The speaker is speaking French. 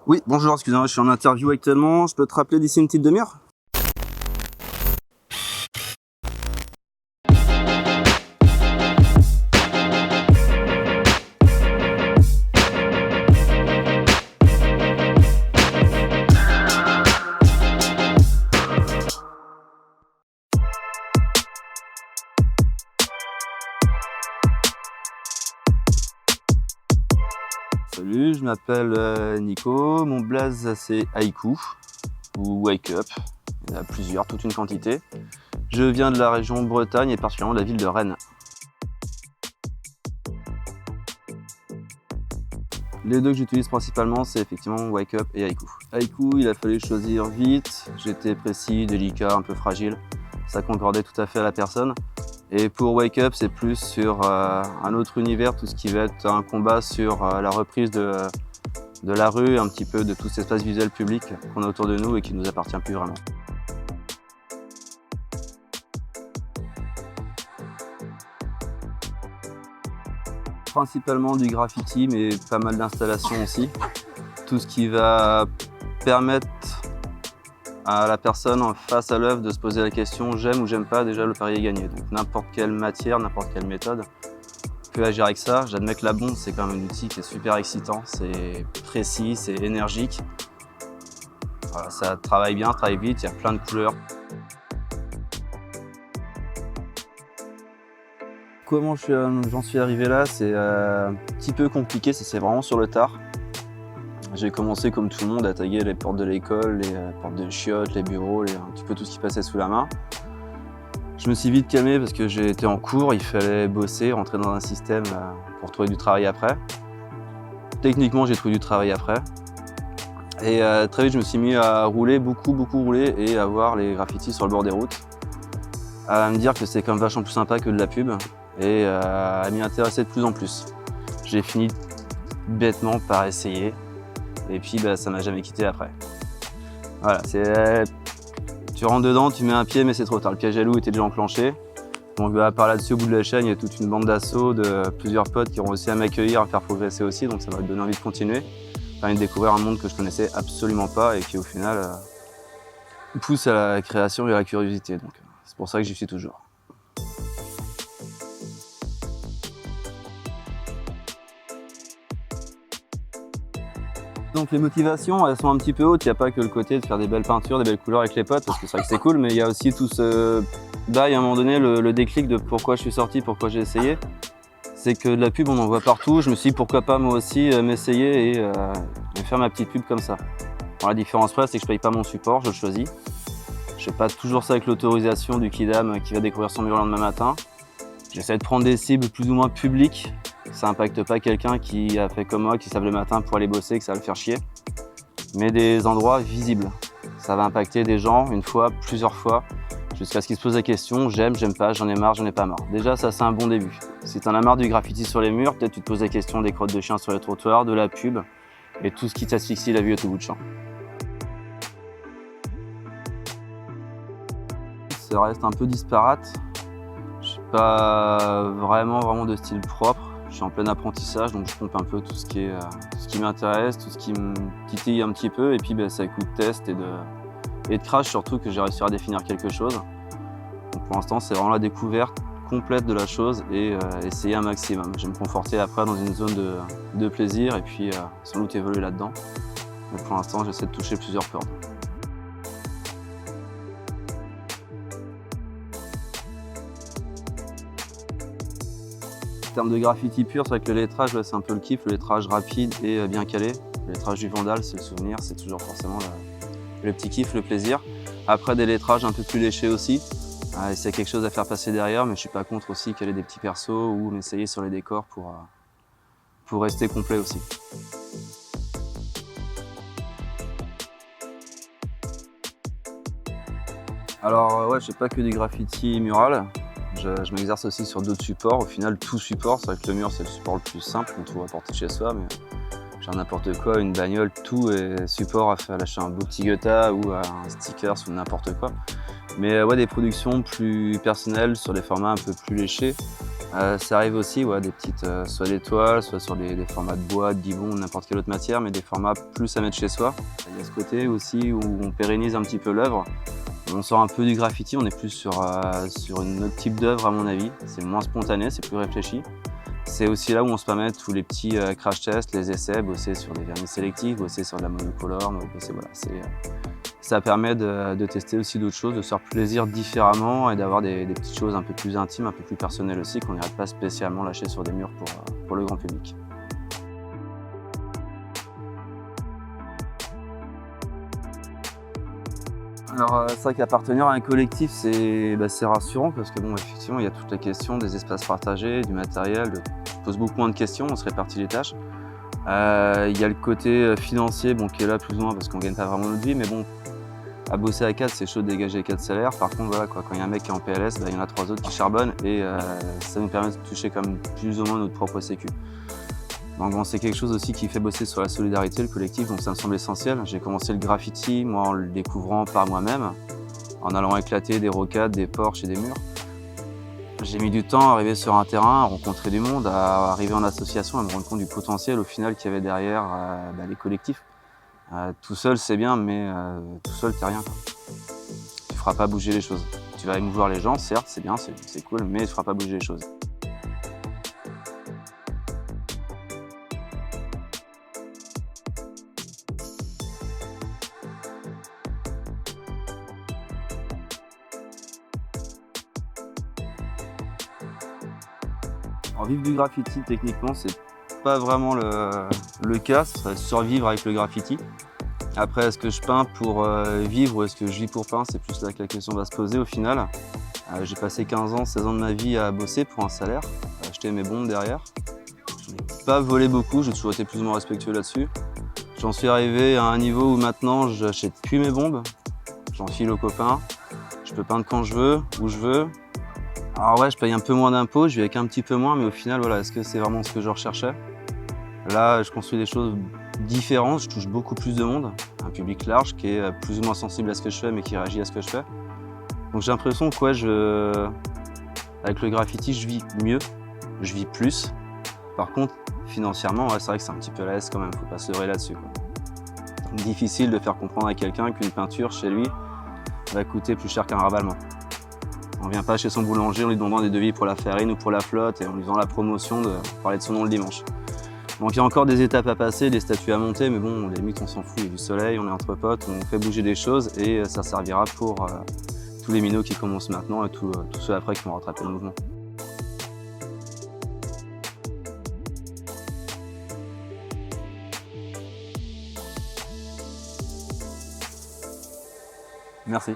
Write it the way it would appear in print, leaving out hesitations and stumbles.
Oui, bonjour, excusez-moi, je suis en interview actuellement. Je peux te rappeler d'ici une petite demi-heure? Salut, je m'appelle Nico. Mon blaze c'est Haïku ou Wake Up. Il y en a plusieurs, toute une quantité. Je viens de la région Bretagne et particulièrement de la ville de Rennes. Les deux que j'utilise principalement, c'est effectivement Wake Up et Haïku. Haïku, il a fallu choisir vite. J'étais précis, délicat, un peu fragile. Ça concordait tout à fait à la personne. Et pour Wake Up, c'est plus sur un autre univers, tout ce qui va être un combat sur la reprise de la rue, un petit peu de tout cet espace visuel public qu'on a autour de nous et qui ne nous appartient plus vraiment. Principalement du graffiti, mais pas mal d'installations aussi. Tout ce qui va permettre à la personne en face à l'œuvre de se poser la question j'aime ou j'aime pas, déjà le pari est gagné. Donc n'importe quelle matière, n'importe quelle méthode peut agir avec ça. J'admets que la bombe c'est quand même un outil qui est super excitant, c'est précis, c'est énergique. Voilà, ça travaille bien, travaille vite, il y a plein de couleurs. Comment j'en suis arrivé là, c'est un petit peu compliqué, c'est vraiment sur le tard. J'ai commencé comme tout le monde à taguer les portes de l'école, les portes de chiottes, les bureaux, un petit peu tout ce qui passait sous la main. Je me suis vite calmé parce que j'ai été en cours, il fallait bosser, rentrer dans un système pour trouver du travail après. Techniquement, j'ai trouvé du travail après. Et très vite, je me suis mis à rouler, beaucoup rouler et à voir les graffitis sur le bord des routes. À me dire que c'est quand même vachement plus sympa que de la pub et à m'y intéresser de plus en plus. J'ai fini bêtement par essayer. Et puis ça m'a jamais quitté après. Voilà, tu rentres dedans, tu mets un pied mais c'est trop tard. Le piège à loup était déjà enclenché. Donc par là-dessus au bout de la chaîne, il y a toute une bande d'assaut de plusieurs potes qui ont réussi à m'accueillir, à me faire progresser aussi. Donc ça m'a donné envie de continuer. Ça m'a permis de découvrir un monde que je connaissais absolument pas et qui au final pousse à la création et à la curiosité. Donc c'est pour ça que j'y suis toujours. Donc les motivations, elles sont un petit peu hautes. Il n'y a pas que le côté de faire des belles peintures, des belles couleurs avec les potes, parce que c'est vrai que c'est cool, mais il y a aussi tout ce bail à un moment donné, le déclic de pourquoi je suis sorti, pourquoi j'ai essayé. C'est que de la pub, on en voit partout. Je me suis dit pourquoi pas moi aussi m'essayer et faire ma petite pub comme ça. Bon, la différence près, c'est que je ne paye pas mon support, je le choisis. Je fais pas toujours ça avec l'autorisation du kidam qui va découvrir son mur le lendemain matin. J'essaie de prendre des cibles plus ou moins publiques. Ça n'impacte pas quelqu'un qui a fait comme moi, qui se lève le matin pour aller bosser, que ça va le faire chier. Mais des endroits visibles. Ça va impacter des gens une fois, plusieurs fois, jusqu'à ce qu'ils se posent la question, j'aime, j'aime pas, j'en ai marre, j'en ai pas marre. Déjà, ça c'est un bon début. Si t'en as marre du graffiti sur les murs, peut-être tu te poses la question des crottes de chiens sur les trottoirs, de la pub, et tout ce qui t'asphyxie la vue à tout bout de champ. Ça reste un peu disparate. Je suis pas vraiment de style propre. Je suis en plein apprentissage, donc je pompe un peu tout ce qui m'intéresse, tout ce qui me titille un petit peu, et puis c'est à coup de test et de crash surtout que j'ai réussi à définir quelque chose. Donc pour l'instant, c'est vraiment la découverte complète de la chose et essayer un maximum. Je vais me conforter après dans une zone de plaisir et puis sans doute évoluer là-dedans. Mais pour l'instant, j'essaie de toucher plusieurs cordes. En termes de graffiti pur, c'est vrai que le lettrage, c'est un peu le kiff, le lettrage rapide et bien calé. Le lettrage du Vandal, c'est le souvenir, c'est toujours forcément le petit kiff, le plaisir. Après, des lettrages un peu plus léchés aussi, s'il y a quelque chose à faire passer derrière, mais je suis pas contre aussi caler des petits persos ou m'essayer sur les décors pour rester complet aussi. Alors ouais, je fais pas que du graffiti mural. Je m'exerce aussi sur d'autres supports. Au final, tout support, c'est vrai que le mur, c'est le support le plus simple qu'on trouve à porter chez soi, mais genre n'importe quoi, une bagnole, tout est support à faire lâcher un beau petit Gotha ou un sticker ou n'importe quoi. Mais ouais, des productions plus personnelles sur des formats un peu plus léchés. Ça arrive aussi, ouais, des petites, soit des toiles, soit sur des formats de bois, de guibon ou n'importe quelle autre matière, mais des formats plus à mettre chez soi. Il y a ce côté aussi où on pérennise un petit peu l'œuvre. On sort un peu du graffiti, on est plus sur un autre type d'œuvre à mon avis. C'est moins spontané, c'est plus réfléchi. C'est aussi là où on se permet tous les petits crash tests, les essais, bosser sur des vernis sélectifs, bosser sur de la monocolore, bosser, voilà, ça permet de tester aussi d'autres choses, de se faire plaisir différemment et d'avoir des petites choses un peu plus intimes, un peu plus personnelles aussi, qu'on n'irait pas spécialement lâcher sur des murs pour le grand public. Alors c'est vrai qu'appartenir à un collectif, c'est rassurant parce que bon, effectivement, il y a toute la question des espaces partagés, du matériel, on se pose beaucoup moins de questions, on se répartit les tâches. Il y a le côté financier qui est là plus ou moins parce qu'on gagne pas vraiment notre vie, mais bon, à bosser à 4, c'est chaud de dégager 4 salaires. Par contre, voilà, quoi, quand il y a un mec qui est en PLS, il y en a 3 autres qui charbonnent et ça nous permet de toucher quand même plus ou moins notre propre sécu. Donc bon, c'est quelque chose aussi qui fait bosser sur la solidarité, le collectif, donc ça me semble essentiel. J'ai commencé le graffiti, moi, en le découvrant par moi-même, en allant éclater des rocades, des porches et des murs. J'ai mis du temps à arriver sur un terrain, à rencontrer du monde, à arriver en association, à me rendre compte du potentiel au final qu'il y avait derrière les collectifs. Tout seul c'est bien, mais tout seul t'es rien, quoi. Tu feras pas bouger les choses. Tu vas émouvoir les gens, certes, c'est bien, c'est cool, mais tu feras pas bouger les choses. Alors vivre du graffiti, techniquement, c'est pas vraiment le cas, ce serait survivre avec le graffiti. Après, est-ce que je peins pour vivre ou est-ce que je vis pour peindre? C'est plus là que la question va se poser au final. J'ai passé 15 ans, 16 ans de ma vie à bosser pour un salaire, à acheter mes bombes derrière. Je n'ai pas volé beaucoup, j'ai toujours été plus ou moins respectueux là-dessus. J'en suis arrivé à un niveau où maintenant, j'achète plus mes bombes, j'en file aux copains. Je peux peindre quand je veux, où je veux. Alors ouais, je paye un peu moins d'impôts, je vis avec un petit peu moins, mais au final, voilà, est-ce que c'est vraiment ce que je recherchais? Là, je construis des choses différentes, je touche beaucoup plus de monde, un public large qui est plus ou moins sensible à ce que je fais, mais qui réagit à ce que je fais. Donc j'ai l'impression que avec le graffiti, je vis mieux, je vis plus. Par contre, financièrement, ouais, c'est vrai que c'est un petit peu la S quand même, faut pas se leurrer là-dessus, quoi. Difficile de faire comprendre à quelqu'un qu'une peinture chez lui va coûter plus cher qu'un ravalement. On vient pas chez son boulanger en lui demandant des devis pour la farine ou pour la flotte et en lui faisant la promotion de parler de son nom le dimanche. Donc il y a encore des étapes à passer, des statuts à monter, mais bon, limite on s'en fout, il y a du soleil, on est entre potes, on fait bouger des choses et ça servira pour tous les minots qui commencent maintenant et tous ceux après qui vont rattraper le mouvement. Merci.